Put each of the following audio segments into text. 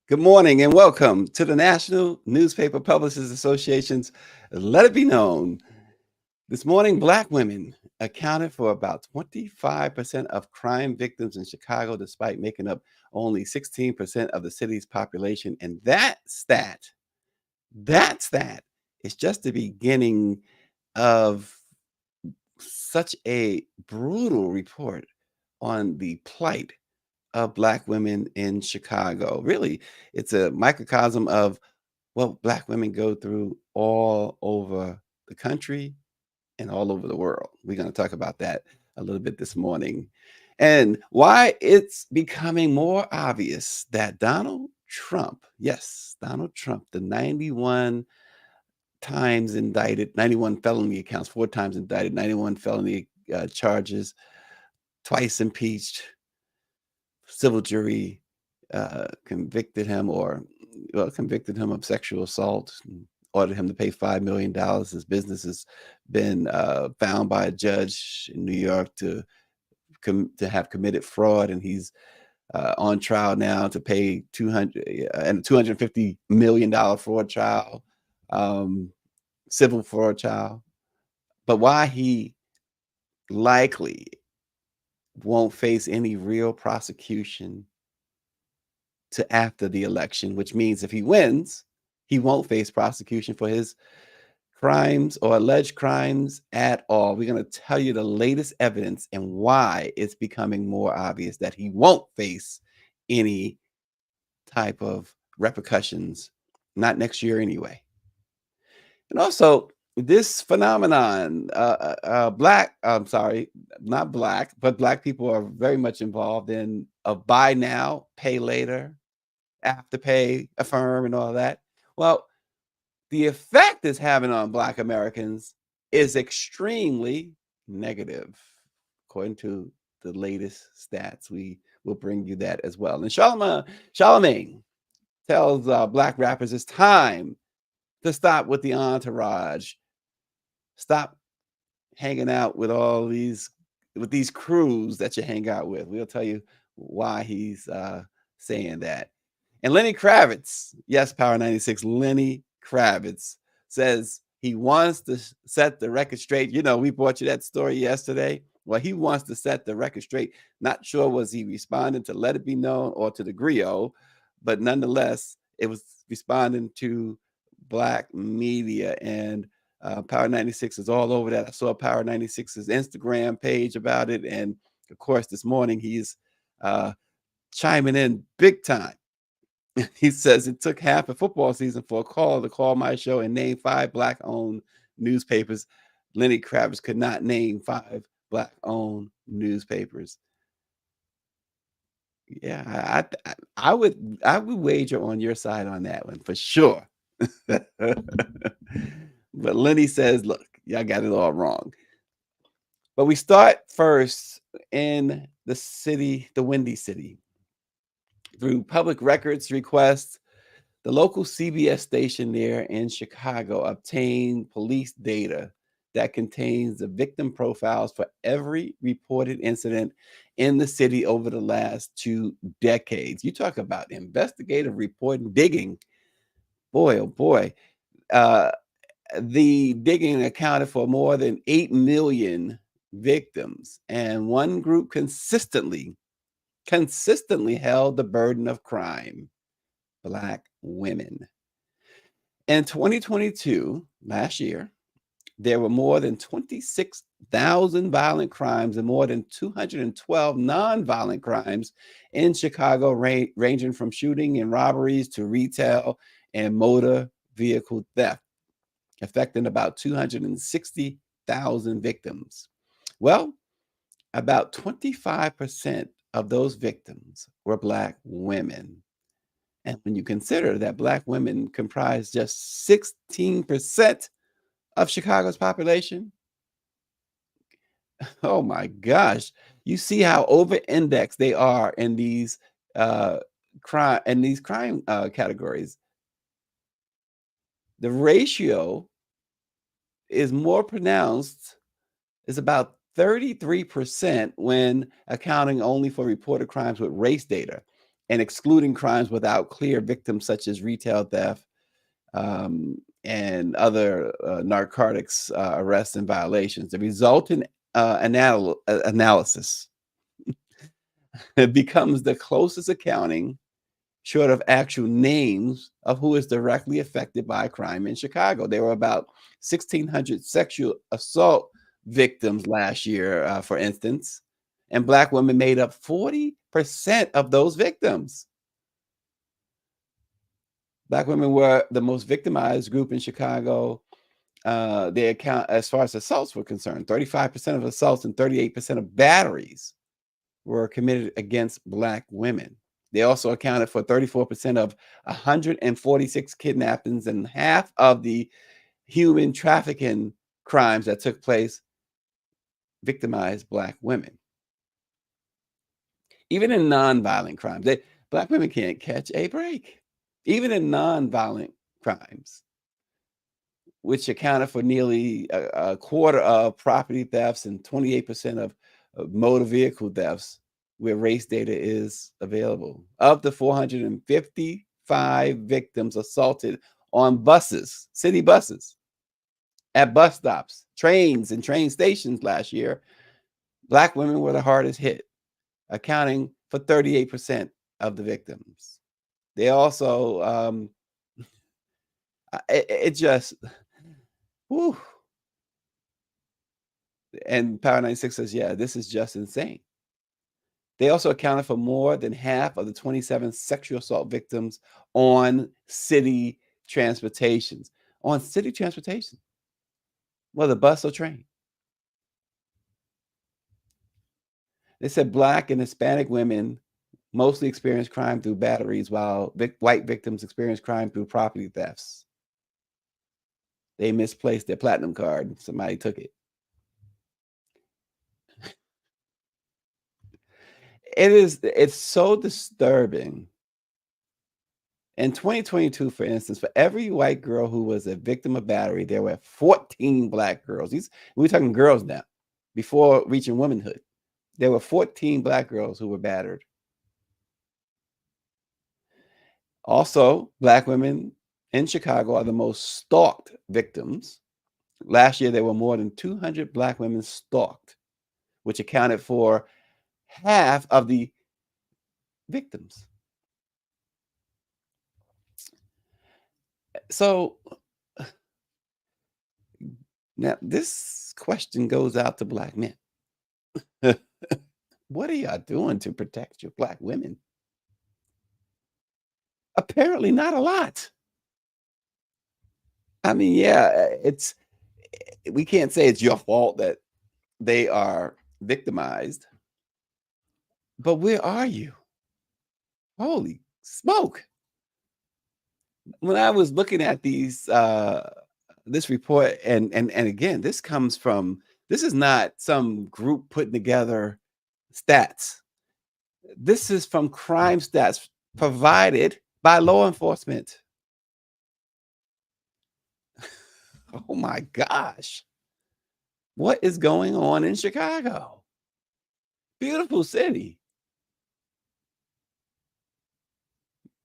Good morning and welcome to the National Newspaper Publishers Association's Let It Be Known. This morning, Black women accounted for about 25% of crime victims in Chicago, despite making up only 16% of the city's population. And that stat is just the beginning of such a brutal report on the plight of Black women in Chicago. Really, it's a microcosm of what Black women go through all over the country and all over the world. We're going to talk about that a little bit this morning and why it's becoming more obvious that Donald Trump, yes, Donald Trump, the 91 times indicted, 91 felony accounts, 4 times indicted, 91 felony charges, twice impeached, civil jury convicted him of sexual assault and ordered him to pay $5 million. His business has been found by a judge in New York to have committed fraud, and he's on trial now to pay $250 million fraud trial, civil fraud trial. But why he likely won't face any real prosecution to after the election, which means if he wins, he won't face prosecution for his crimes or alleged crimes at all. We're going to tell you the latest evidence and why it's becoming more obvious that he won't face any type of repercussions, not next year anyway. And also, this phenomenon, I'm sorry, not black, but Black people are very much involved in of buy now, pay later, Afterpay, Affirm, and all that. Well, the effect it's having on Black Americans is extremely negative, according to the latest stats. We will bring you that as well. And Charlamagne tells Black rappers it's time to stop with the entourage. Stop hanging out with these crews that you hang out with. We'll tell you why he's saying that. And Lenny Kravitz, yes, Power 96, Lenny Kravitz says he wants to set the record straight. You know, we brought you that story yesterday. Well, he wants to set the record straight. Not sure was he responding to Let It Be Known or to the Griot, but nonetheless, it was responding to Black media. And Power 96 is all over that. I saw Power 96's Instagram page about it. And of course, this morning he's chiming in big time. He says it took half a football season for a caller to call my show and name 5 Black-owned newspapers. Lenny Kravitz could not name 5 Black-owned newspapers. Yeah, I would wager on your side on that one for sure. But Lenny says, look, y'all got it all wrong. But we start first in the city, the Windy City. Through public records requests, the local CBS station there in Chicago obtained police data that contains the victim profiles for every reported incident in the city over the last 2 decades. You talk about investigative reporting, digging. Boy, oh boy. Uh, the digging accounted for more than 8 million victims, and one group consistently held the burden of crime: Black women. In 2022, last year, there were more than 26,000 violent crimes and more than 212 nonviolent crimes in Chicago, ranging from shooting and robberies to retail and motor vehicle theft, affecting about 260,000 victims. Well, about 25% of those victims were Black women. And when you consider that Black women comprise just 16% of Chicago's population, oh my gosh, you see how over-indexed they are in these crime categories. The ratio is more pronounced, is about 33% when accounting only for reported crimes with race data. and excluding crimes without clear victims, such as retail theft and other narcotics arrests and violations. The resultant analysis becomes the closest accounting, short of actual names, of who is directly affected by crime in Chicago. There were about 1,600 sexual assault victims last year, for instance, and Black women made up 40% of those victims. Black women were the most victimized group in Chicago. They account, as far as assaults were concerned, 35% of assaults and 38% of batteries were committed against Black women. They also accounted for 34% of 146 kidnappings, and half of the human trafficking crimes that took place victimized Black women. Even in nonviolent crimes, Black women can't catch a break. Even in nonviolent crimes, which accounted for nearly a quarter of property thefts and 28% of motor vehicle thefts, where race data is available. Of the 455 victims assaulted on buses, city buses, at bus stops, trains, and train stations last year, Black women were the hardest hit, accounting for 38% of the victims. They also, it just, whew. And Power 96 says, yeah, this is just insane. They also accounted for more than half of the 27 sexual assault victims on city transportations. On city transportation, whether bus or train. They said Black and Hispanic women mostly experience crime through batteries, while white victims experience crime through property thefts. They misplaced their platinum card. Somebody took it. It's so disturbing. In 2022, for instance, for every white girl who was a victim of battery, there were 14 Black girls. We're talking girls now, before reaching womanhood. There were 14 Black girls who were battered. Also, Black women in Chicago are the most stalked victims. Last year, there were more than 200 Black women stalked, which accounted for half of the victims. So now this question goes out to Black men. What are y'all doing to protect your Black women? Apparently not a lot. I mean, yeah, we can't say it's your fault that they are victimized, but where are you? Holy smoke. When I was looking at this report, and again, this is not some group putting together stats. This is from crime stats provided by law enforcement. Oh my gosh. What is going on in Chicago? Beautiful city.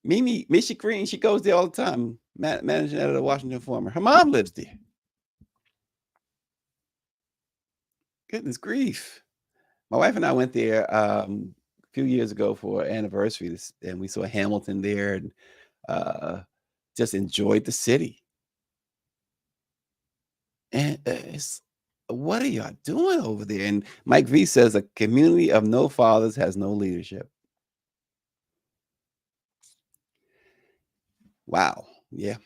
Misha Green, she goes there all the time, managing editor of the Washington Informer. Her mom lives there. Goodness grief. My wife and I went there a few years ago for an anniversary, and we saw Hamilton there, and just enjoyed the city. And what are y'all doing over there? And Mike V says a community of no fathers has no leadership. Wow. Yeah.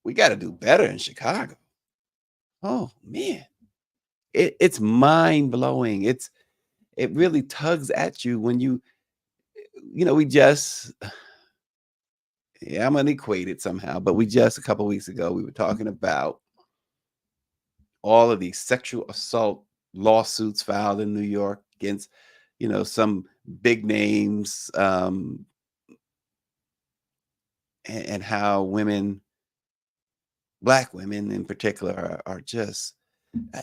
We got to do better in Chicago. Oh man. It's mind blowing. It really tugs at you when we just, yeah, I'm gonna equate it somehow, but we just a couple weeks ago we were talking about all of these sexual assault lawsuits filed in New York against, some big names, and how Black women in particular, are just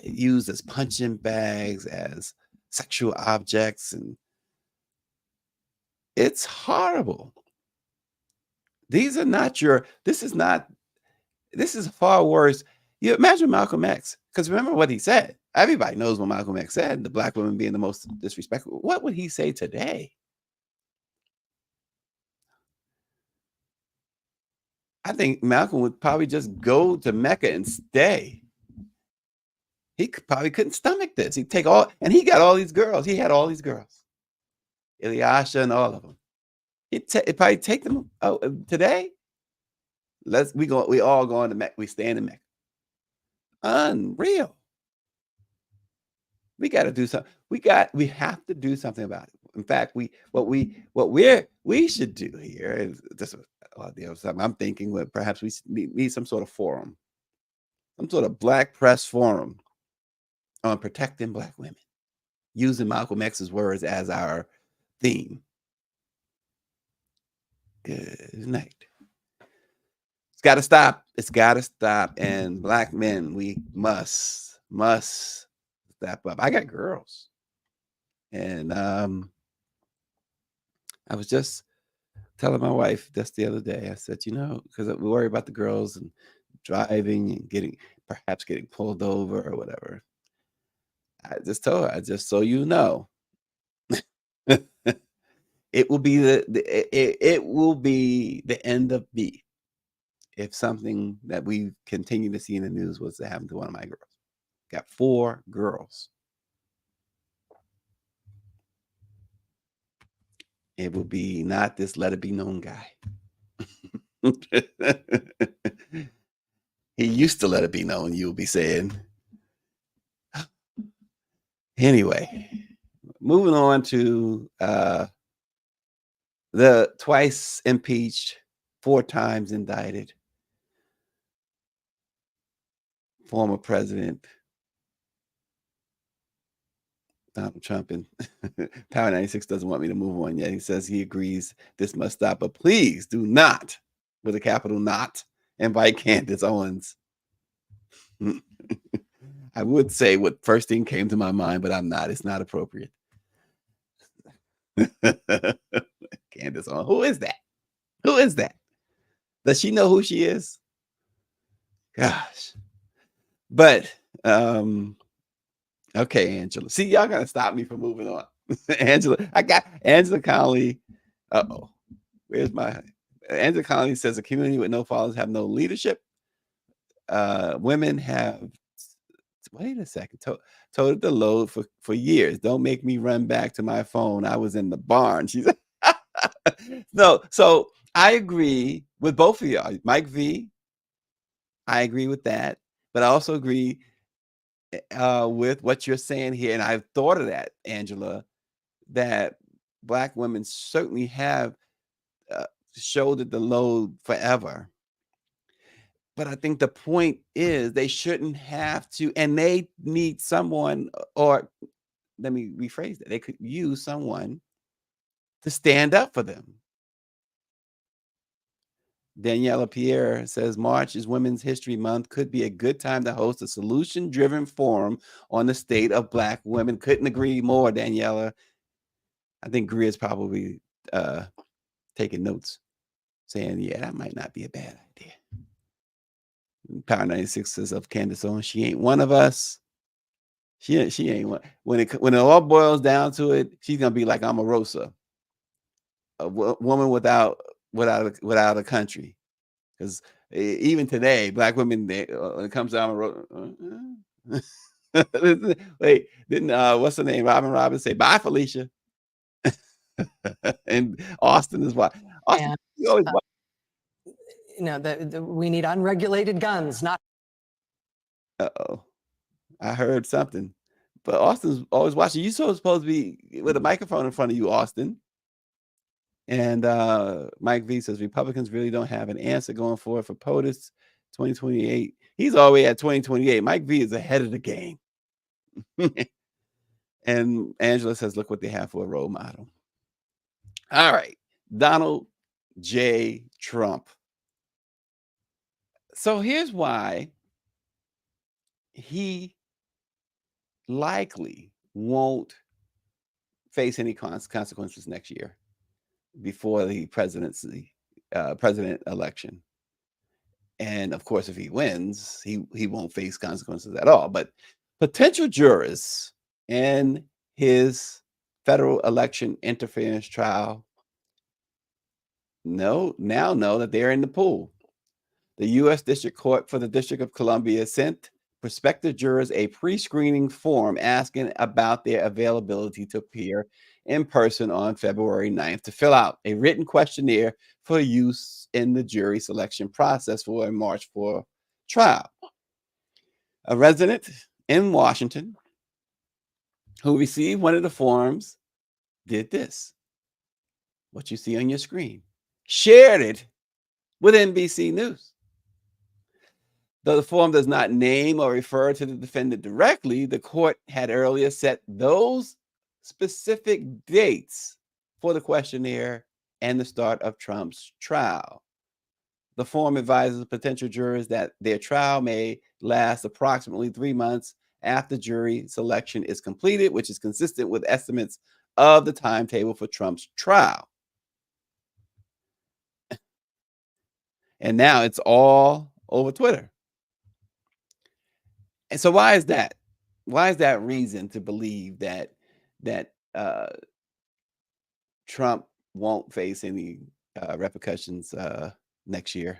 used as punching bags, as sexual objects, and It's horrible. These are not your this is not this is far worse. You imagine Malcolm X, because remember what he said. Everybody knows what Malcolm X said, the black women being the most disrespectful. What would he say today? I think Malcolm would probably just go to Mecca and stay. Probably couldn't stomach this. He'd take all, and he got all these girls. He had all these girls, Ilyasha and all of them. He'd probably take them today. We all going to Mecca. We stand in Mecca. Unreal. We got to do something. We have to do something about it. In fact, we should do here is this something I'm thinking. Perhaps we need some sort of forum, some sort of black press forum on protecting black women, using Malcolm X's words as our theme. Good night. It's got to stop. It's got to stop. And black men, we must step up. I got girls, and I was just telling my wife just the other day. I said, because we worry about the girls and driving and perhaps getting pulled over or whatever. I just told her, so you know, it will be it will be the end of me if something that we continue to see in the news was to happen to one of my girls. Got 4 girls. It will be not this let it be known guy. He used to let it be known, you'll be saying. Anyway, moving on to the twice impeached, 4 times indicted former president Donald Trump, and Power 96 doesn't want me to move on yet. He says he agrees this must stop, but please do not, with a capital not, invite Candace Owens. I would say what first thing came to my mind, but I'm not. It's not appropriate. Candace Owens. Who is that? Who is that? Does she know who she is? Gosh. But okay, Angela. See, y'all gotta stop me from moving on. Angela, I got Angela Connolly. Where's my Angela Connolly says a community with no fathers have no leadership. Women have wait a second, toted the load for years. Don't make me run back to my phone. I was in the barn. She's no, so I agree with both of y'all. Mike V, I agree with that, but I also agree with what you're saying here, and I've thought of that, Angela, that black women certainly have shouldered the load forever. But I think the point is they shouldn't have to, and they need someone, or let me rephrase that. They could use someone to stand up for them. Daniela Pierre says March is Women's History Month. Could be a good time to host a solution-driven forum on the state of black women. Couldn't agree more, Daniela. I think Greer's probably taking notes, saying, yeah, that might not be a bad idea. Power 96 says of Candace Owens, she ain't one of us. She ain't one. When it all boils down to it, she's gonna be like Omarosa, a woman without a country. Because even today, black women, when it comes to Omarosa, wait, didn't what's her name? Robin Roberts say bye, Felicia, and Austin is what Austin. And, You always we need unregulated guns, not. Uh-oh. I heard something. But Austin's always watching. You supposed to be with a microphone in front of you, Austin. And Mike V says Republicans really don't have an answer going forward for POTUS 2028. He's already at 2028. Mike V is ahead of the game. And Angela says, look what they have for a role model. All right. Donald J. Trump. So here's why he likely won't face any consequences next year. before the president election. And of course, if he wins, he won't face consequences at all. But potential jurors in his federal election interference trial now know that they're in the pool. The U.S. District Court for the District of Columbia sent prospective jurors a pre-screening form asking about their availability to appear in person on February 9th to fill out a written questionnaire for use in the jury selection process for a March 4 trial. A resident in Washington who received one of the forms did this, what you see on your screen, shared it with NBC News. Though the form does not name or refer to the defendant directly, the court had earlier set those specific dates for the questionnaire and the start of Trump's trial. The form advises potential jurors that their trial may last approximately 3 months after jury selection is completed, which is consistent with estimates of the timetable for Trump's trial. And now it's all over Twitter. And so why is that? Why is that reason to believe that Trump won't face any repercussions next year?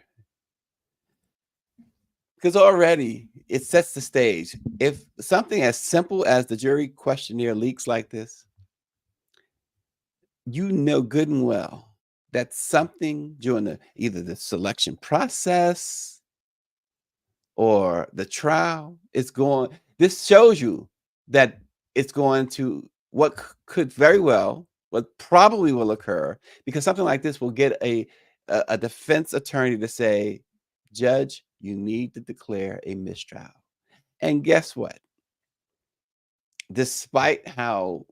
Because already it sets the stage. If something as simple as the jury questionnaire leaks like this, you know good and well that something during either the selection process or the trial is going. This shows you that it's going to could very well, what probably will occur, because something like this will get a defense attorney to say, Judge, you need to declare a mistrial. And guess what? Despite how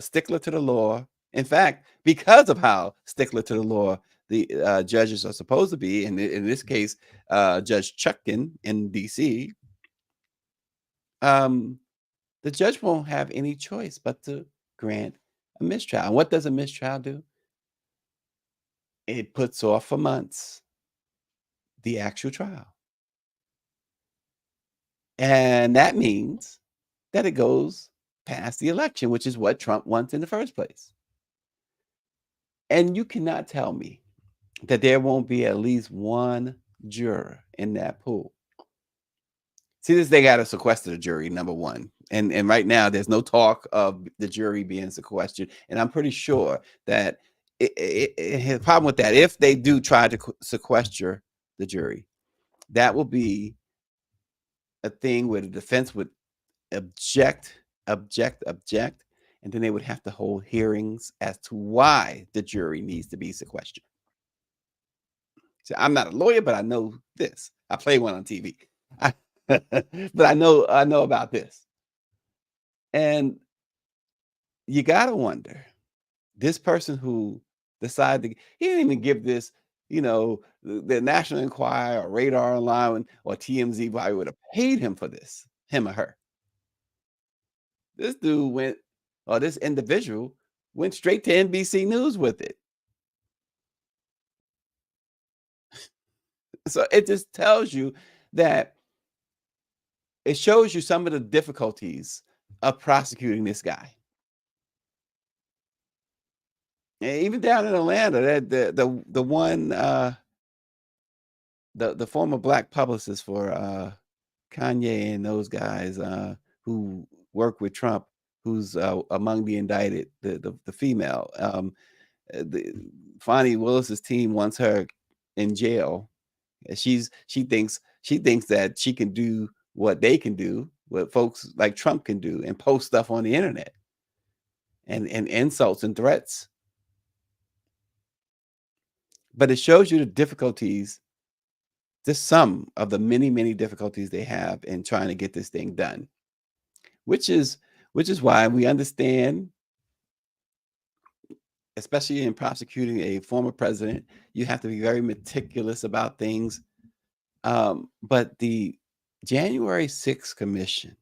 stickler to the law, in fact, because of how stickler to the law the judges are supposed to be, and in this case, Judge Chutkan in D.C., the judge won't have any choice but to grant a mistrial. And what does a mistrial do? It puts off for months the actual trial. And that means that it goes past the election, which is what Trump wants in the first place. And you cannot tell me that there won't be at least one juror in that pool. See, they got to sequester the jury, number one. And right now, there's no talk of the jury being sequestered. And I'm pretty sure that it has a problem with that. If they do try to sequester the jury, that will be a thing where the defense would object, and then they would have to hold hearings as to why the jury needs to be sequestered. See, I'm not a lawyer, but I know this. I play one on TV. But I know about this. And you got to wonder, this person who decided he didn't even give this, the National Enquirer or Radar Online or TMZ probably would have paid him for this, him or her. This dude this individual went straight to NBC News with it. So it just tells you that it shows you some of the difficulties of prosecuting this guy. And even down in Atlanta, that the one the former black publicist for Kanye and those guys who work with Trump, who's among the indicted, the female, Fonnie Willis's team wants her in jail. She thinks that she can do what they can do, what folks like Trump can do, and post stuff on the internet and insults and threats. But it shows you the difficulties, just some of the many, many difficulties they have in trying to get this thing done, which is why we understand, especially in prosecuting a former president, you have to be very meticulous about things. But the January 6th Commission,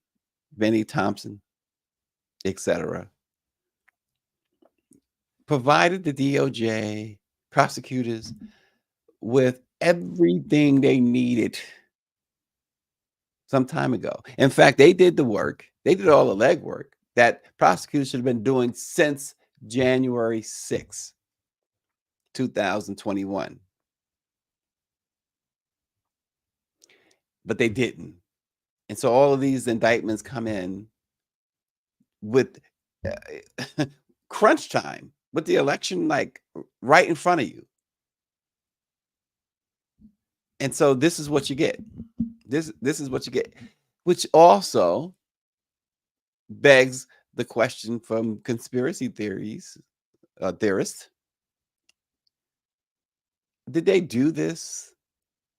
Benny Thompson, etc., provided the DOJ prosecutors with everything they needed some time ago. In fact, they did the work. They did all the legwork that prosecutors should have been doing since January 6th, 2021. But they didn't. And so all of these indictments come in with crunch time, with the election like right in front of you. And so this is what you get. This is what you get, which also begs the question from conspiracy theorists: did they do this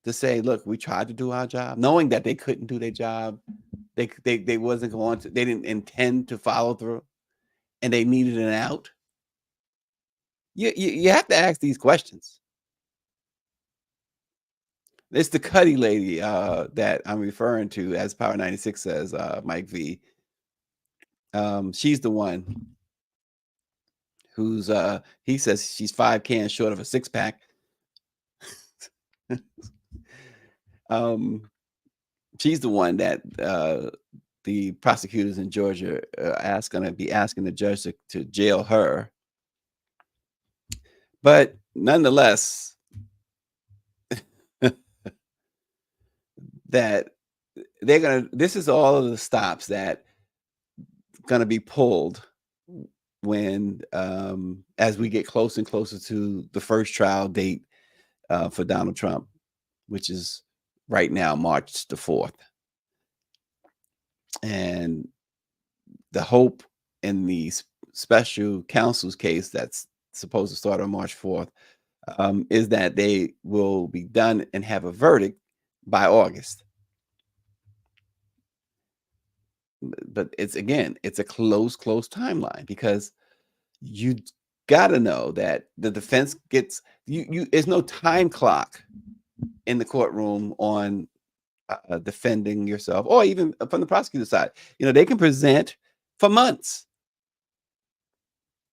to say, look, we tried to do our job, knowing that they couldn't do their job? They wasn't going to, they didn't intend to follow through, and they needed an out. You have to ask these questions. It's the Cuddy lady that I'm referring to, as Power 96 says, Mike V. She's the one who's he says she's 5 cans short of a 6-pack. She's the one that the prosecutors in Georgia are going to be asking the judge to jail her. But nonetheless, that they're going to, this is all of the stops that going to be pulled when as we get closer and closer to the first trial date for Donald Trump, which is right now March the 4th. And the hope in the special counsel's case that's supposed to start on March 4th is that they will be done and have a verdict by August. But it's a close timeline, because you got to know that the defense gets there's no time clock in the courtroom on defending yourself, or even from the prosecutor side. They can present for months,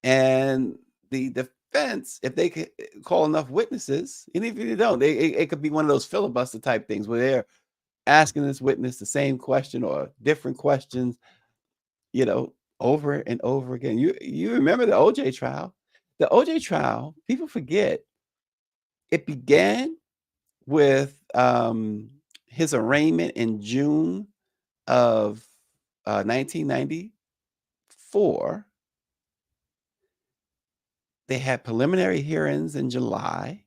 and the defense, if they could call enough witnesses, and if you don't, it could be one of those filibuster type things where they're asking this witness the same question or different questions, over and over again. You remember the OJ trial? The OJ trial, people forget, it began with his arraignment in June of 1994. They had preliminary hearings in July.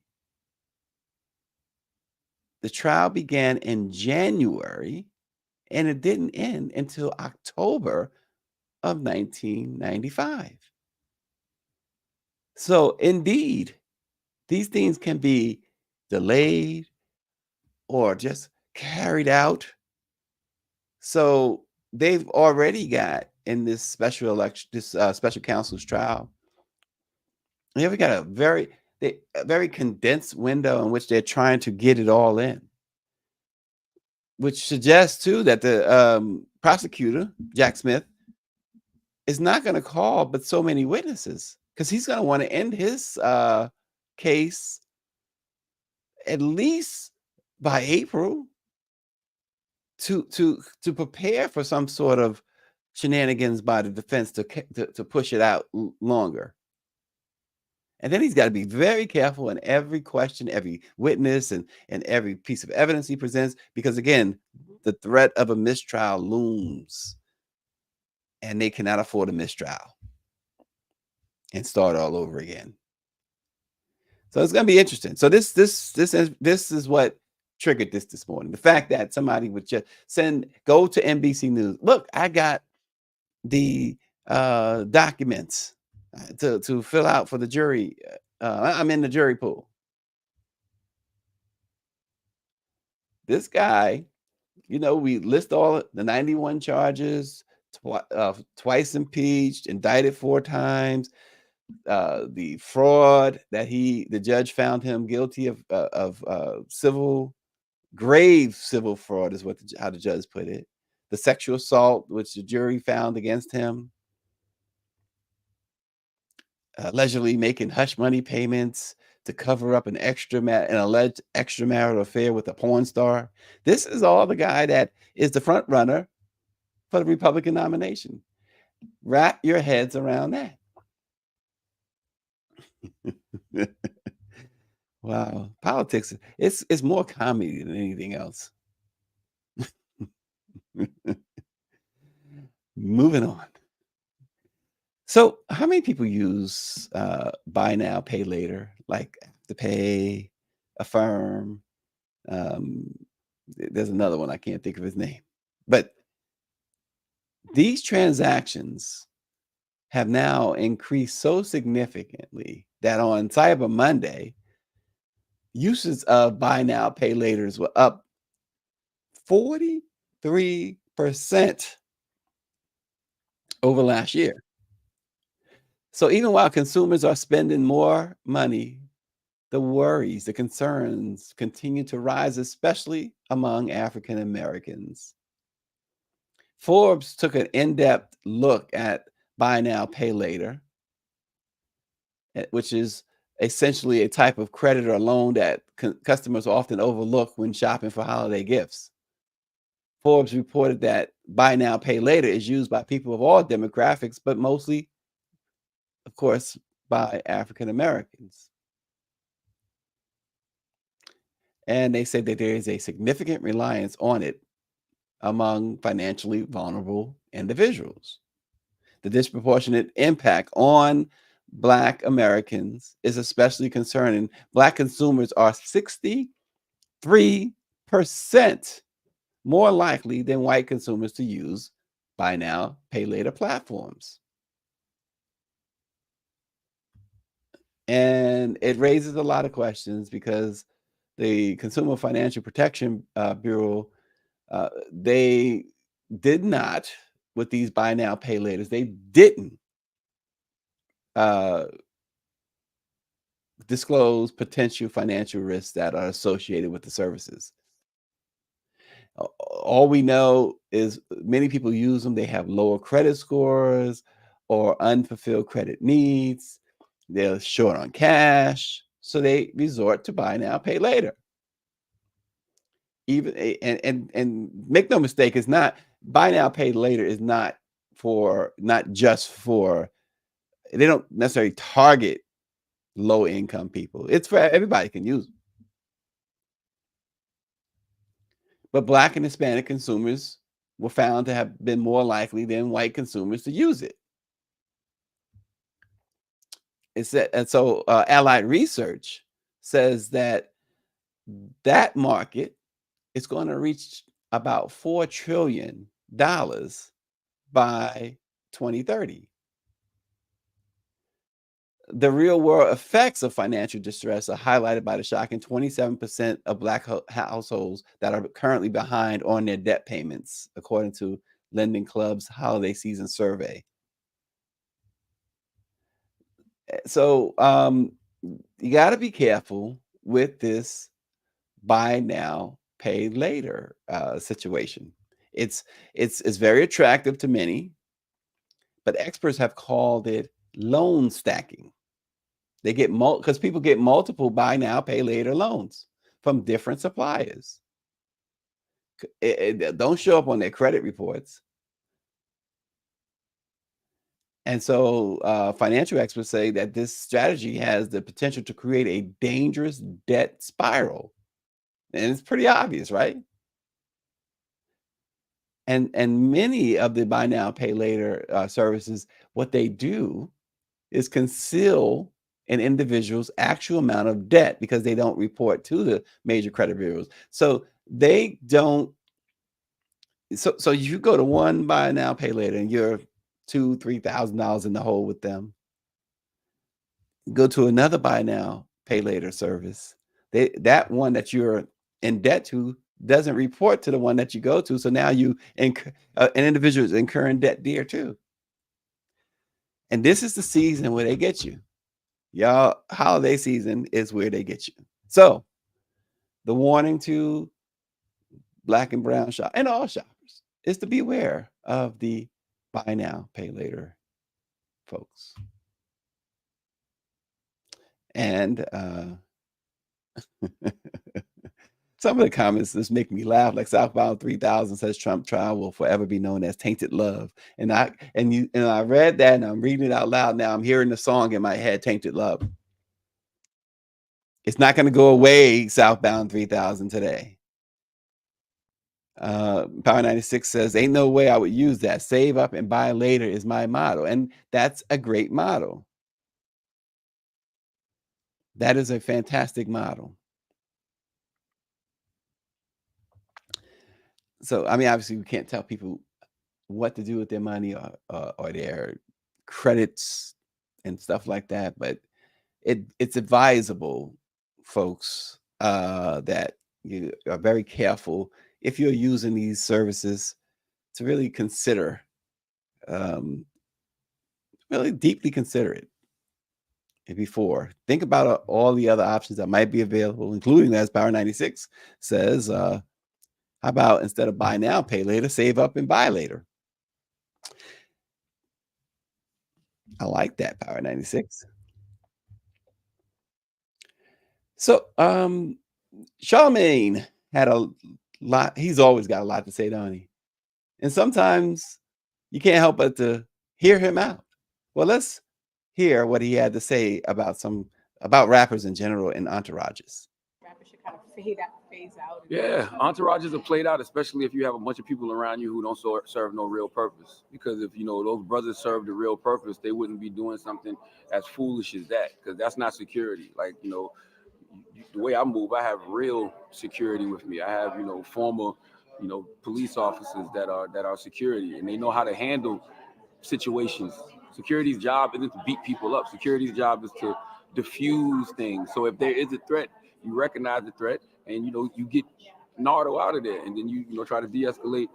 The trial began in January, and it didn't end until October of 1995. So indeed, these things can be delayed or just carried out. So they've already got in this special election, this special counsel's trial, they've got a very condensed window in which they're trying to get it all in, which suggests too that the prosecutor, Jack Smith, is not going to call but so many witnesses, because he's going to want to end his case at least by April to prepare for some sort of shenanigans by the defense to push it out longer. And then he's got to be very careful in every question, every witness, and every piece of evidence he presents, because again, the threat of a mistrial looms, and they cannot afford a mistrial and start all over again. So it's going to be interesting. So this is what triggered this morning. The fact that somebody would just go to NBC News. Look, I got the documents to fill out for the jury. I'm in the jury pool. This guy, we list all the 91 charges, twice impeached, indicted 4 times. The fraud that the judge found him guilty of grave civil fraud is how the judge put it. The sexual assault, which the jury found against him. allegedly making hush money payments to cover up an alleged extramarital affair with a porn star. This is all the guy that is the front runner for the Republican nomination. Wrap your heads around that. Wow, politics, it's more comedy than anything else. Moving on. So, how many people use buy now, pay later, like Afterpay, Affirm? Um, there's another one I can't think of his name, but these transactions have now increased so significantly that on Cyber Monday, uses of buy now, pay laters were up 43% over last year. So even while consumers are spending more money, the worries, the concerns continue to rise, especially among African Americans. Forbes took an in-depth look at buy now, pay later, which is essentially a type of credit or loan that customers often overlook when shopping for holiday gifts. Forbes reported that buy now, pay later is used by people of all demographics, but mostly, of course, by African Americans. And they said that there is a significant reliance on it among financially vulnerable individuals. The disproportionate impact on Black Americans is especially concerning. Black consumers are 63% more likely than white consumers to use buy now, pay later platforms. And it raises a lot of questions because the Consumer Financial Protection Bureau, they did not, with these buy now, pay laters, they didn't uh, disclose potential financial risks that are associated with the services. All we know is many people use them. They have lower credit scores or unfulfilled credit needs. They're short on cash, so they resort to buy now, pay later. Even and make no mistake, it's not buy now, pay later is not just for, they don't necessarily target low income people. It's for everybody can use them. But Black and Hispanic consumers were found to have been more likely than white consumers to use it. It's that, and so Allied Research says that that market is going to reach about $4 trillion by 2030. The real world effects of financial distress are highlighted by the shocking 27% of Black households that are currently behind on their debt payments, according to Lending Club's holiday season survey. So you got to be careful with this buy now, pay later situation. It's very attractive to many, but experts have called it loan stacking. They get because people get multiple buy now, pay later loans from different suppliers. It don't show up on their credit reports. And so financial experts say that this strategy has the potential to create a dangerous debt spiral. And it's pretty obvious, right? And many of the buy now, pay later services, what they do is conceal an individual's actual amount of debt because they don't report to the major credit bureaus. So they don't. So you go to one buy now, pay later, and you're $2,000-3,000 in the hole with them. Go to another buy now, pay later service. That one that you're in debt to doesn't report to the one that you go to. So now an individual is incurring debt there too. And this is the season where they get you. Y'all, holiday season is where they get you. So the warning to Black and brown shop and all shoppers is to beware of the buy now, pay later folks. And some of the comments just make me laugh. Like Southbound 3000 says Trump trial will forever be known as tainted love. And I read that and I'm reading it out loud now. I'm hearing the song in my head, Tainted Love. It's not going to go away, Southbound 3000 today. Power 96 says, ain't no way I would use that. Save up and buy later is my motto. And that's a great motto. That is a fantastic motto. So, I mean, obviously we can't tell people what to do with their money or their credits and stuff like that, but it's advisable, folks, that you are very careful if you're using these services to really consider, really deeply consider it before. Think about all the other options that might be available, including, as Power 96 says, how about instead of buy now, pay later, save up and buy later. I like that, Power 96. So, Charlamagne had a lot. He's always got a lot to say, don't he? And sometimes you can't help but to hear him out. Well, let's hear what he had to say about rappers in general and entourages. Rappers should kind of phase out. Yeah, entourages are played out, especially if you have a bunch of people around you who don't serve no real purpose. Because if those brothers served a real purpose, they wouldn't be doing something as foolish as that. Because that's not security. Like the way I move, I have real security with me. I have former police officers that are security, and they know how to handle situations. Security's job isn't to beat people up. Security's job is to diffuse things. So if there is a threat, you recognize the threat, and you get Nardo out of there, and then you try to de-escalate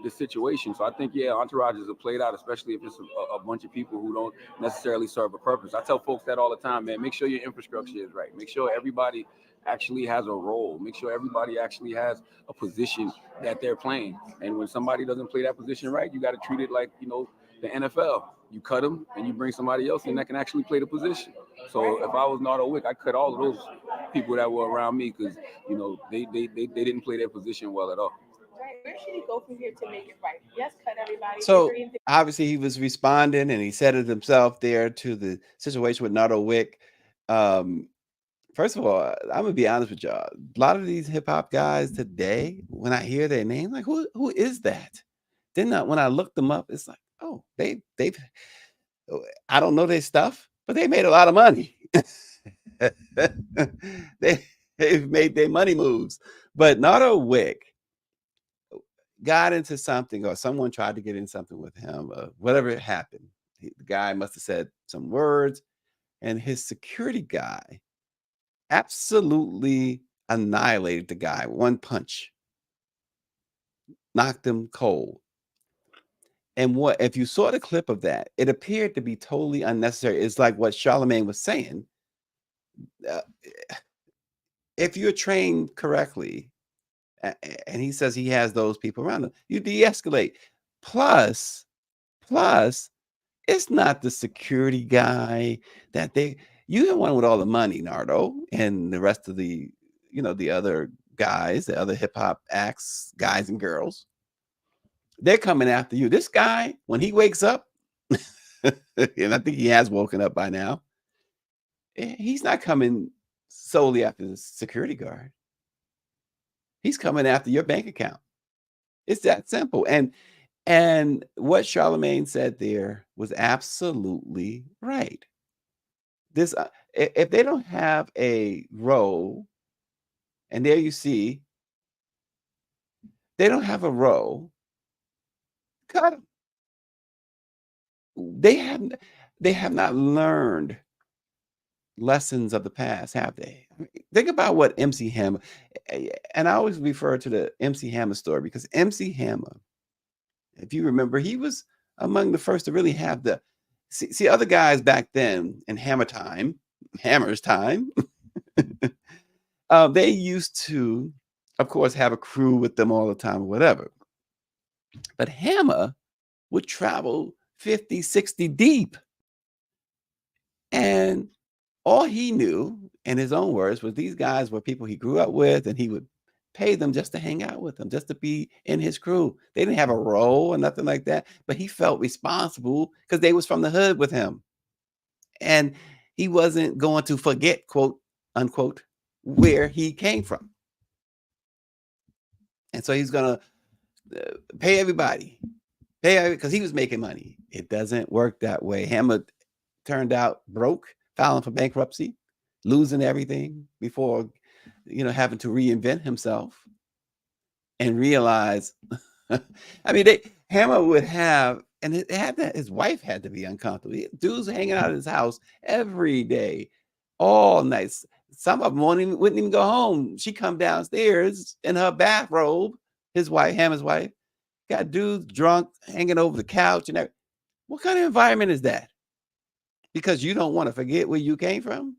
the situation. So I think entourages are played out, especially if it's a bunch of people who don't necessarily serve a purpose. I tell folks that all the time, man. Make sure your infrastructure is right. Make sure everybody actually has a role. Make sure everybody actually has a position that they're playing. And when somebody doesn't play that position right, you got to treat it like the NFL. You cut them and you bring somebody else in that can actually play the position. So if I was Nardo Wick, I'd cut all of those people that were around me because they didn't play their position well at all. Right. Where should he go from here to make it right? Yes, cut everybody. So obviously he was responding and he said it himself there to the situation with Nardo Wick. First of all, I'm gonna be honest with y'all. A lot of these hip hop guys today, when I hear their name, like who is that? Then when I look them up, it's like, oh, they've I don't know their stuff, but they made a lot of money. They've made their money moves. But Nardo Wick got into something, or someone tried to get in something with him, whatever happened. The guy must have said some words, and his security guy absolutely annihilated the guy. One punch. Knocked him cold. And if you saw the clip of that, it appeared to be totally unnecessary. It's like what Charlamagne was saying. If you're trained correctly, and he says he has those people around him, you de-escalate. Plus, it's not the security guy you the one with all the money, Nardo, and the rest of the other guys, the other hip hop acts, guys and girls. They're coming after you. This guy, when he wakes up, and I think he has woken up by now, he's not coming solely after the security guard. He's coming after your bank account. It's that simple. And what Charlamagne said there was absolutely right. This, if they don't have a role, and there you see, they don't have a role, cut them. They have not learned lessons of the past, have they? I mean, think about what MC Hammer, and I always refer to the MC Hammer story because MC Hammer, if you remember, he was among the first to really have see other guys back then in Hammer's time. They used to, of course, have a crew with them all the time or whatever. But Hammer would travel 50, 60 deep. And All he knew, in his own words, was these guys were people he grew up with, and he would pay them just to hang out with them, just to be in his crew. They didn't have a role or nothing like that, but he felt responsible because they was from the hood with him. And he wasn't going to forget, quote unquote, where he came from. And so he's going to pay everybody, because he was making money. It doesn't work that way. Hammer turned out broke, filing for bankruptcy, losing everything before, having to reinvent himself and realize. I mean, Hammer would have, and his wife had to be uncomfortable. Dudes hanging out at his house every day, all night. Some of them wouldn't even go home. She come downstairs in her bathrobe. His wife, Hammer's wife, got dudes drunk, hanging over the couch and everything. What kind of environment is that? Because you don't want to forget where you came from?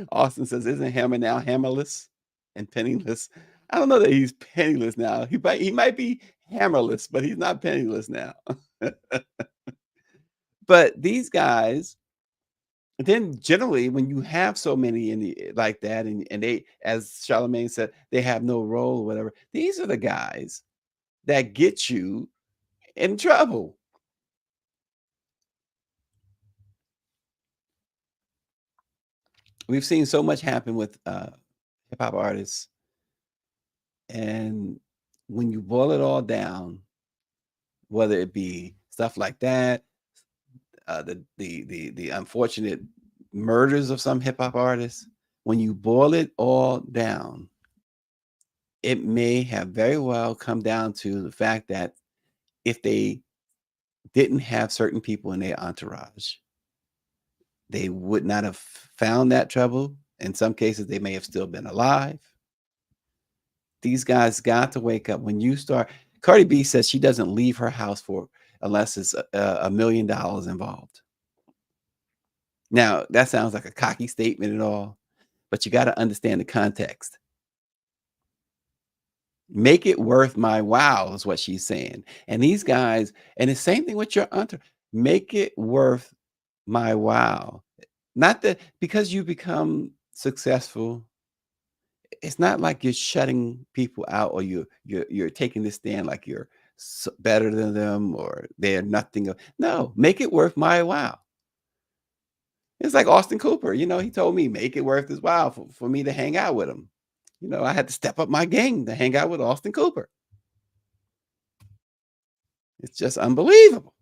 Austin says, isn't Hammer now hammerless and penniless? I don't know that he's penniless now. He might be hammerless, but he's not penniless now. But these guys, then generally, when you have so many like that, and they, as Charlamagne said, they have no role or whatever, these are the guys that get you in trouble. We've seen so much happen with hip-hop artists, and when you boil it all down, whether it be stuff like that, the unfortunate murders of some hip-hop artists, when you boil it all down, it may have very well come down to the fact that if they didn't have certain people in their entourage, they would not have found that trouble. In some cases, they may have still been alive. These guys got to wake up. When you start, Cardi B says she doesn't leave her house unless it's $1 million involved. Now, that sounds like a cocky statement and all, but you got to understand the context. Make it worth my while is what she's saying. And these guys, and the same thing with your entourage, make it worth my while. Not that because you become successful, it's not like you're shutting people out, or you're taking this stand like you're better than them or they're nothing. No, make it worth my while. It's like Austin Cooper. He told me, make it worth his while for me to hang out with him. I had to step up my game to hang out with Austin Cooper. It's just unbelievable.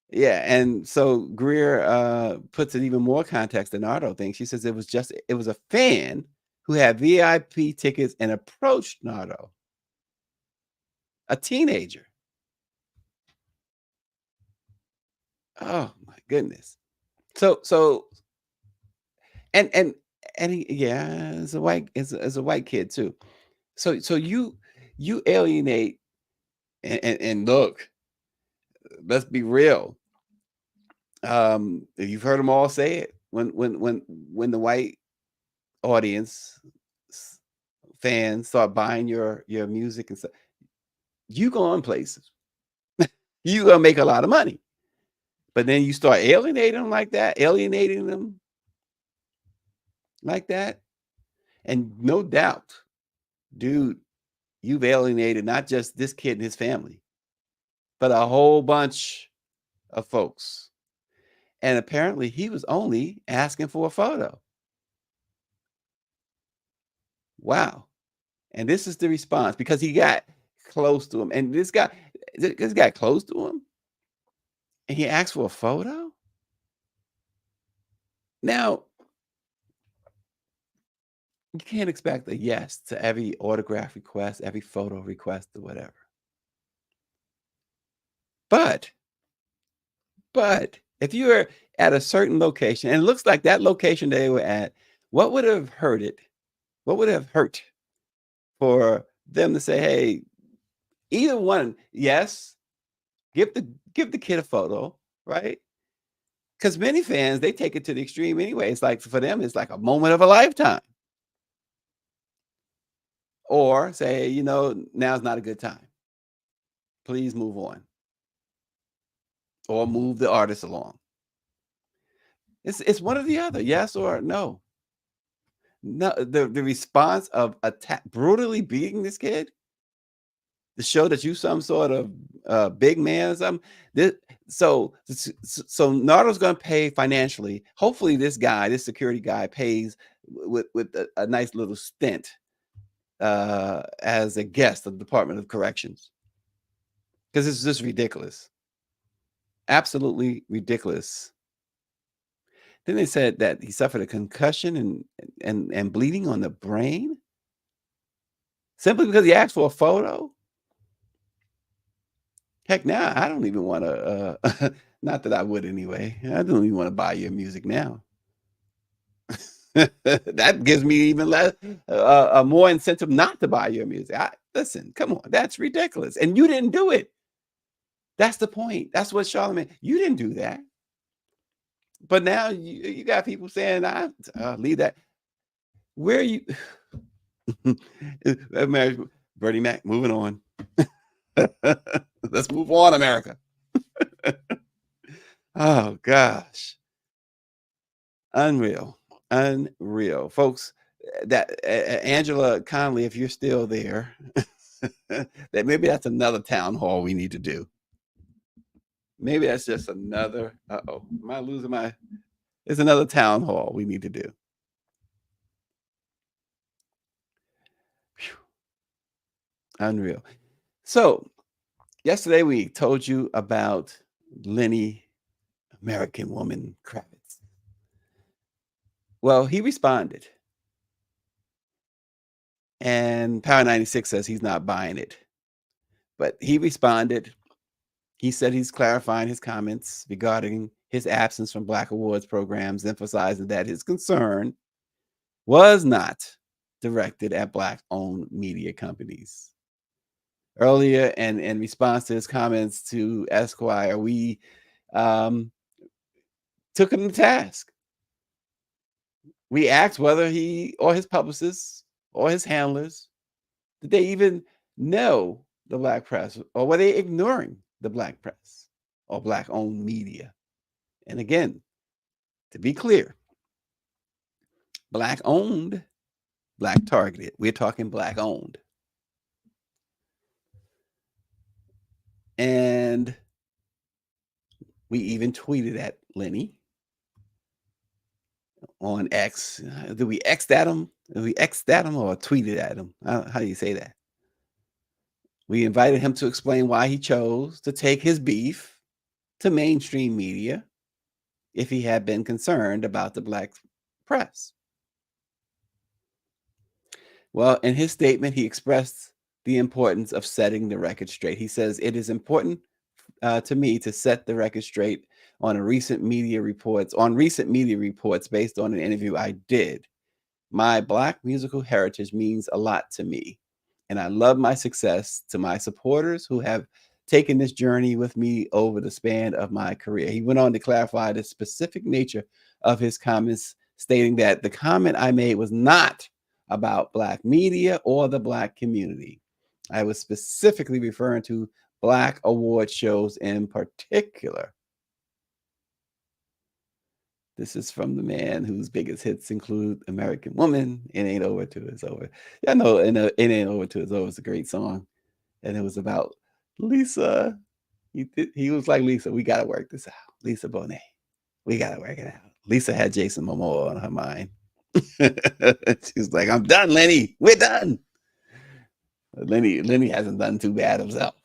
Yeah, and so Greer puts it even more context than Nardo thinks. She says it was a fan who had VIP tickets and approached Nardo, a teenager. Oh my goodness. So and he, yeah, is a white kid too. So you alienate, and look, let's be real. You've heard them all say it. When the white audience fans start buying your music and stuff, you going places. You gonna make a lot of money. But then you start alienating them like that, and no doubt, dude, you've alienated not just this kid and his family, but a whole bunch of folks. And apparently he was only asking for a photo. Wow. And this is the response, because he got close to him. And this guy close to him, and he asked for a photo. Now, you can't expect a yes to every autograph request, every photo request, or whatever. But if you were at a certain location, and it looks like that location they were at, what would have hurt it? What would have hurt for them to say, hey, either one, yes, give the kid a photo, right? Because many fans, they take it to the extreme anyway. It's like, for them, it's like a moment of a lifetime. Or say, now's not a good time. Please move on. or move the artist along. It's one or the other, yes or no. No, the response of brutally beating this kid to show that you some sort of big man or something. So Nardo's going to pay financially. Hopefully, this security guy, pays with a nice little stint as a guest of the Department of Corrections, because it's just ridiculous, absolutely ridiculous. Then they said that he suffered a concussion and bleeding on the brain simply because he asked for a photo. Heck, now I don't even want to. Not that I would anyway. I don't even want to buy your music now. That gives me even less, more incentive not to buy your music. Listen, come on, that's ridiculous, and you didn't do it. That's the point. That's what Charlamagne. You didn't do that, but now you got people saying, "I leave that." Where are you? Bernie Mac, moving on. Let's move on, America. Oh gosh, unreal, folks. That Angela Connolly, if you're still there, that maybe that's another town hall we need to do. Maybe that's just another. Am I losing my? It's another town hall we need to do. Whew. Unreal. So yesterday we told you about Lenny, American woman Kravitz. Well, he responded, and Power 96 says he's not buying it, but he responded. He said he's clarifying his comments regarding his absence from Black Awards programs, emphasizing that his concern was not directed at Black-owned media companies. Earlier, and in response to his comments to Esquire, we took him to task. We asked whether he or his publicists or his handlers, did they even know the Black press, or were they ignoring the Black press or Black-owned media? And again, to be clear, Black-owned, Black targeted. We're talking Black-owned. And we even tweeted at Lenny on X. Did we X'd at him? Did we X'd at him or tweeted at him? How do you say that? We invited him to explain why he chose to take his beef to mainstream media if he had been concerned about the Black press. Well, in his statement, he expressed the importance of setting the record straight. He says, "It is important to me to set the record straight on recent media reports based on an interview I did. My Black musical heritage means a lot to me, and I love my success to my supporters who have taken this journey with me over the span of my career." He went on to clarify the specific nature of his comments, stating that the comment I made was not about Black media or the Black community. I was specifically referring to Black award shows in particular. This is from the man whose biggest hits include American Woman, It Ain't Over Till It's Over. Yeah, I know, It Ain't Over Till It's Over is a great song. And it was about Lisa. He was like, "Lisa, we got to work this out. Lisa Bonet, we got to work it out." Lisa had Jason Momoa on her mind. She's like, "I'm done, Lenny. We're done." Lenny hasn't done too bad himself.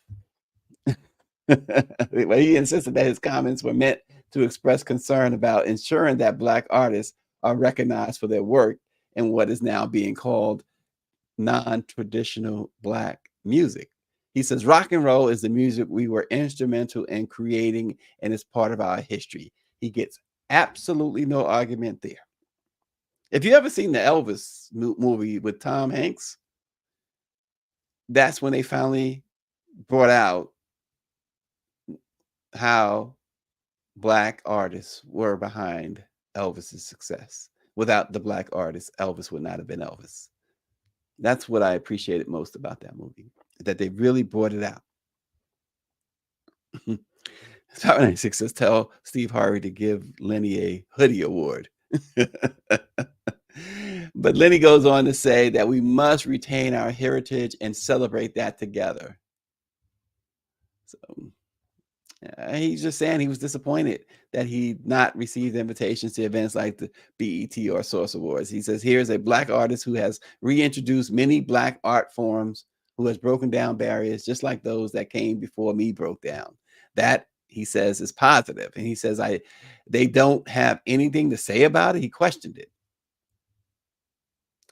But he insisted that his comments were meant to express concern about ensuring that Black artists are recognized for their work in what is now being called non-traditional Black music. He says, "Rock and roll is the music we were instrumental in creating and is part of our history." He gets absolutely no argument there. If you ever seen the Elvis movie with Tom Hanks, that's when they finally brought out how Black artists were behind Elvis's success. Without the Black artists, Elvis would not have been Elvis. That's what I appreciated most about that movie, that they really brought it out. Power 96 says, tell Steve Harvey to give Lenny a hoodie award. But Lenny goes on to say that we must retain our heritage and celebrate that together. So he's just saying he was disappointed that he not received invitations to events like the BET or Source Awards. He says, here's a Black artist who has reintroduced many Black art forms, who has broken down barriers just like those that came before me broke down. That, he says, is positive. And he says, they don't have anything to say about it. He questioned it.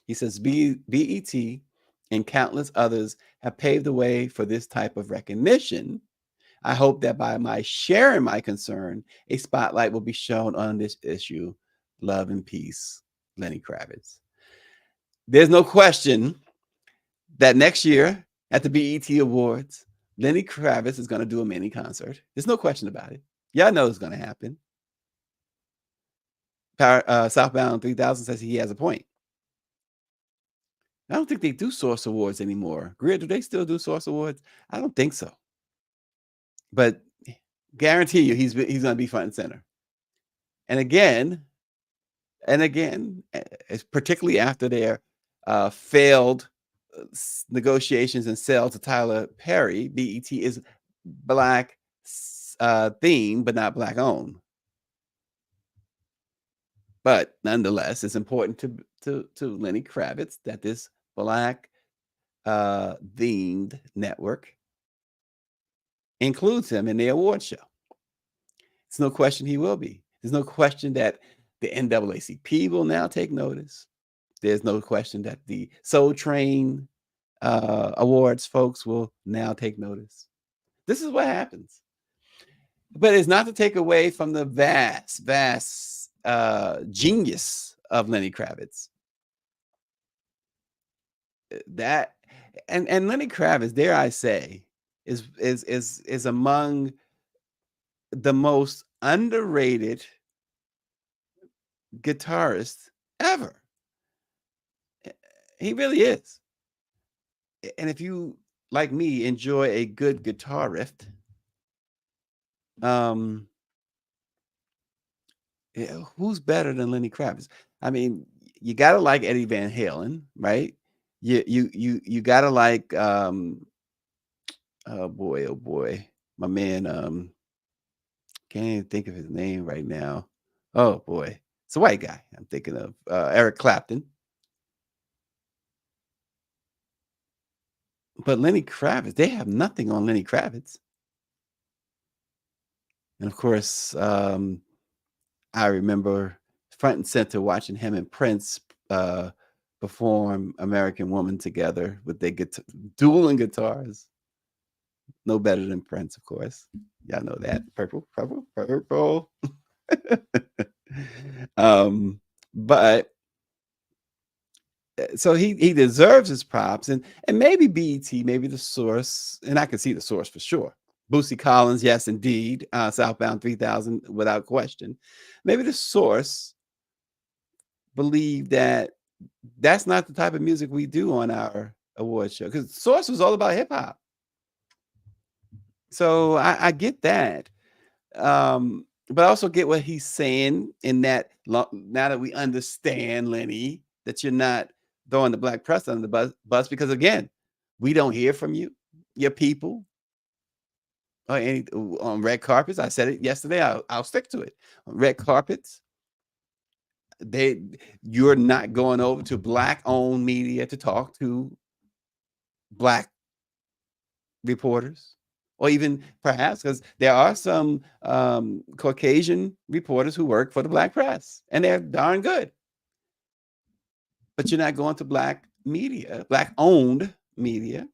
He says, BET and countless others have paved the way for this type of recognition. I hope that by my sharing my concern, a spotlight will be shown on this issue. Love and peace, Lenny Kravitz. There's no question that next year at the BET Awards, Lenny Kravitz is going to do a mini concert. There's no question about it. Y'all know it's going to happen. Southbound 3000 says he has a point. I don't think they do Source Awards anymore. Greer, do they still do Source Awards? I don't think so. But guarantee you, he's going to be front and center. And again, particularly after their failed negotiations and sale to Tyler Perry, BET is Black themed, but not Black owned. But nonetheless, it's important to Lenny Kravitz that this Black themed network includes him in the award show. There's no question he will be. There's no question that the NAACP will now take notice. There's no question that the Soul Train Awards folks will now take notice. This is what happens. But it's not to take away from the vast genius of Lenny Kravitz. That and Lenny Kravitz, dare I say, is among the most underrated guitarist ever. He really is. And if you, like me, enjoy a good guitar riff, who's better than Lenny Kravitz? I mean, you gotta like Eddie Van Halen, right? You gotta like oh boy, my man, can't even think of his name right now. Oh boy, it's a white guy. I'm thinking of Eric Clapton. But Lenny Kravitz, they have nothing on Lenny Kravitz. And of course, I remember front and center watching him and Prince perform American Woman together with their dueling guitars. No better than Prince, of course. Y'all know that. Purple. But so he deserves his props, and maybe BET, maybe the Source, and I can see the Source for sure. Bootsy Collins, yes, indeed. Southbound 3000, without question. Maybe the Source believe that that's not the type of music we do on our award show, because Source was all about hip hop. So I get that. But I also get what he's saying in that now that we understand, Lenny, that you're not throwing the Black press under the bus, because again, we don't hear from you, your people, or any on red carpets. I said it yesterday. I'll stick to it. On red carpets, you're not going over to Black-owned media to talk to Black reporters, or even perhaps, because there are some Caucasian reporters who work for the Black press, and they're darn good. But you're not going to Black media, Black-owned media.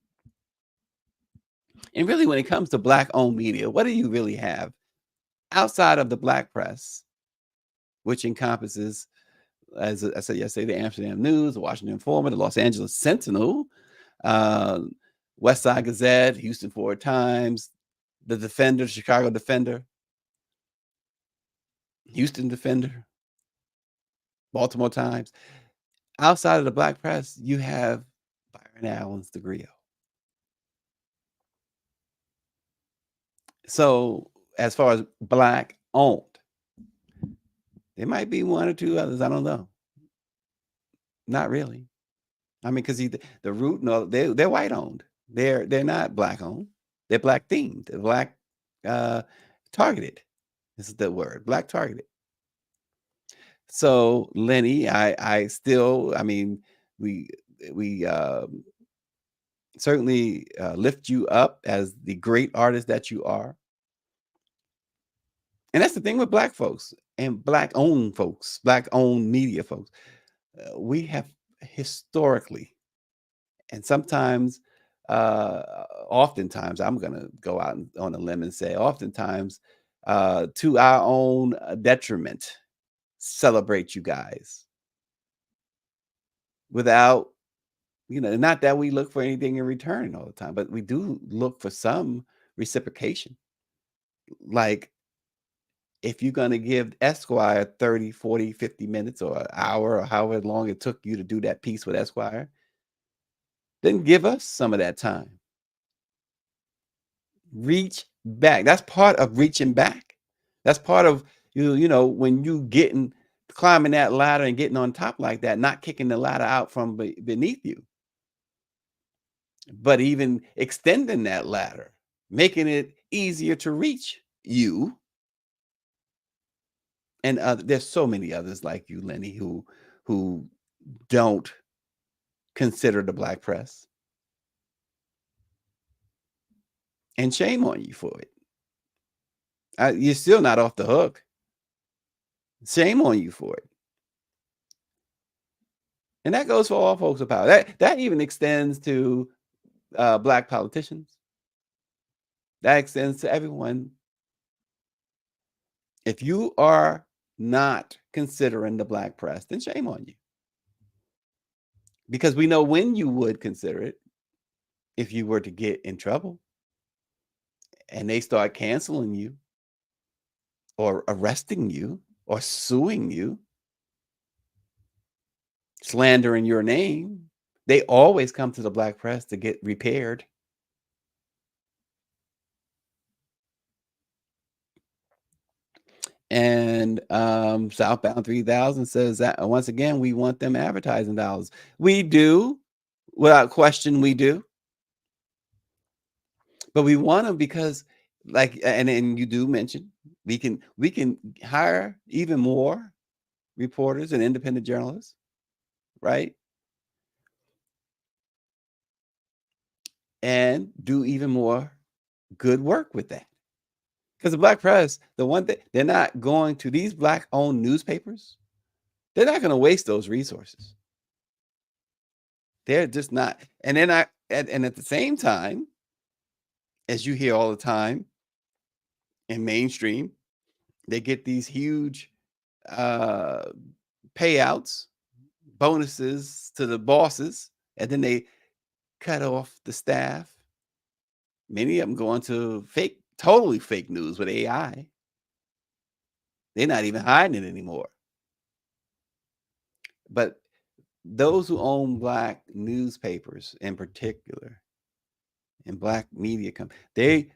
And really, when it comes to Black-owned media, what do you really have outside of the Black press, which encompasses, as I said yesterday, the Amsterdam News, the Washington Informer, the Los Angeles Sentinel, West Side Gazette, Houston Forward Times, the Defender, Chicago Defender, Houston Defender, Baltimore Times. Outside of the Black press, you have Byron Allen's The Griot. So as far as Black owned. There might be one or two others. I don't know. Not really. I mean, because the Root, no, they're white owned. They're not Black owned. They're Black themed. They're Black targeted. This is the word, Black targeted. So Lenny, I still, I mean, we certainly lift you up as the great artist that you are. And that's the thing with Black folks and Black owned folks, Black owned media folks. We have historically, and sometimes, oftentimes, I'm going to go out on a limb and say, oftentimes, to our own detriment, celebrate you guys without, not that we look for anything in return all the time, but we do look for some reciprocation. Like, if you're going to give Esquire 30, 40, 50 minutes or an hour or however long it took you to do that piece with Esquire, then give us some of that time. Reach back. That's part of reaching back. That's part of, when you climbing that ladder and getting on top like that, not kicking the ladder out from beneath you, but even extending that ladder, making it easier to reach you. And there's so many others like you, Lenny, who don't consider the Black press. And shame on you for it. You're still not off the hook. Shame on you for it. And that goes for all folks of power. That even extends to Black politicians. That extends to everyone. If you are not considering the Black press, then shame on you. Because we know when you would consider it if you were to get in trouble and they start canceling you or arresting you or suing you, slandering your name. They always come to the Black press to get repaired. And Southbound 3000 says that once again, we want them advertising dollars. We do, without question, we do. But we want them because, and you do mention, we can hire even more reporters and independent journalists, right? And do even more good work with that. Because the Black press, the one thing, they're not going to, these Black-owned newspapers, they're not going to waste those resources. They're just not. And they're not, and at the same time, as you hear all the time in mainstream, they get these huge payouts, bonuses to the bosses, and then they cut off the staff. Many of them go into totally fake news with AI. They're not even hiding it anymore. But those who own Black newspapers in particular and Black media companies, they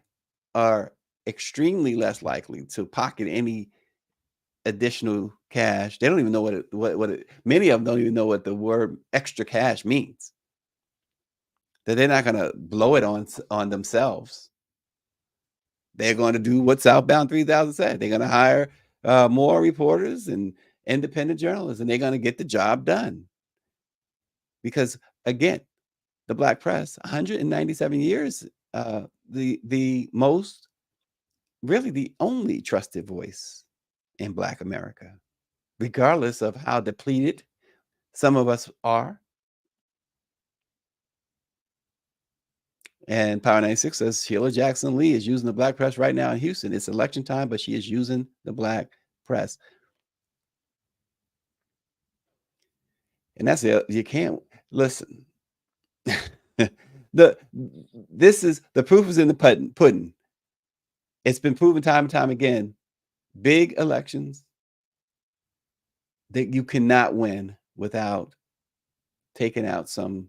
are extremely less likely to pocket any additional cash. They don't even know what it many of them don't even know what the word extra cash means. That they're not going to blow it on themselves. They're going to do what Southbound 3000 said. They're going to hire more reporters and independent journalists, and they're going to get the job done. Because again, the Black press, 197 years, the most, really the only trusted voice in Black America, regardless of how depleted some of us are. And Power 96 says Sheila Jackson Lee is using the Black press right now in Houston. It's election time, but she is using the Black press. And that's it. You can't listen. This is the proof is in the pudding. It's been proven time and time again. Big elections that you cannot win without taking out some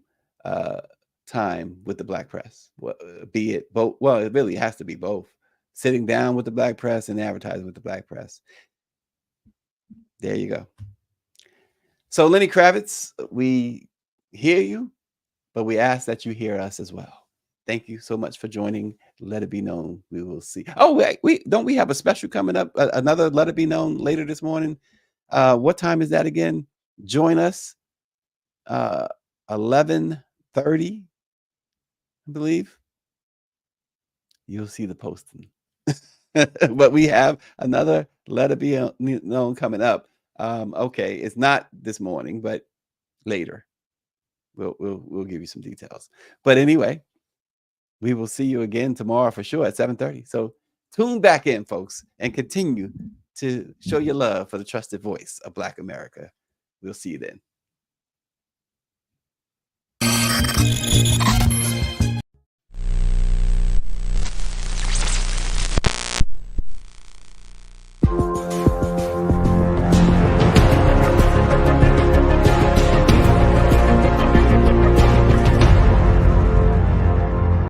time with the Black press. Be it both. Well, it really has to be both. sitting down with the black press and advertising with the black press. There you go. So Lenny Kravitz, we hear you, but we ask that you hear us as well. Thank you so much for joining Let It Be Known. We will see. Oh, wait, we have a special coming up, another Let It Be Known later this morning. What time is that again? Join us 11:30, I believe. You'll see the posting. But we have another Let It Be Known coming up. Okay, it's not this morning, but later. We'll give you some details. But anyway, we will see you again tomorrow for sure at 7:30. So tune back in, folks, and continue to show your love for the trusted voice of Black America. We'll see you then.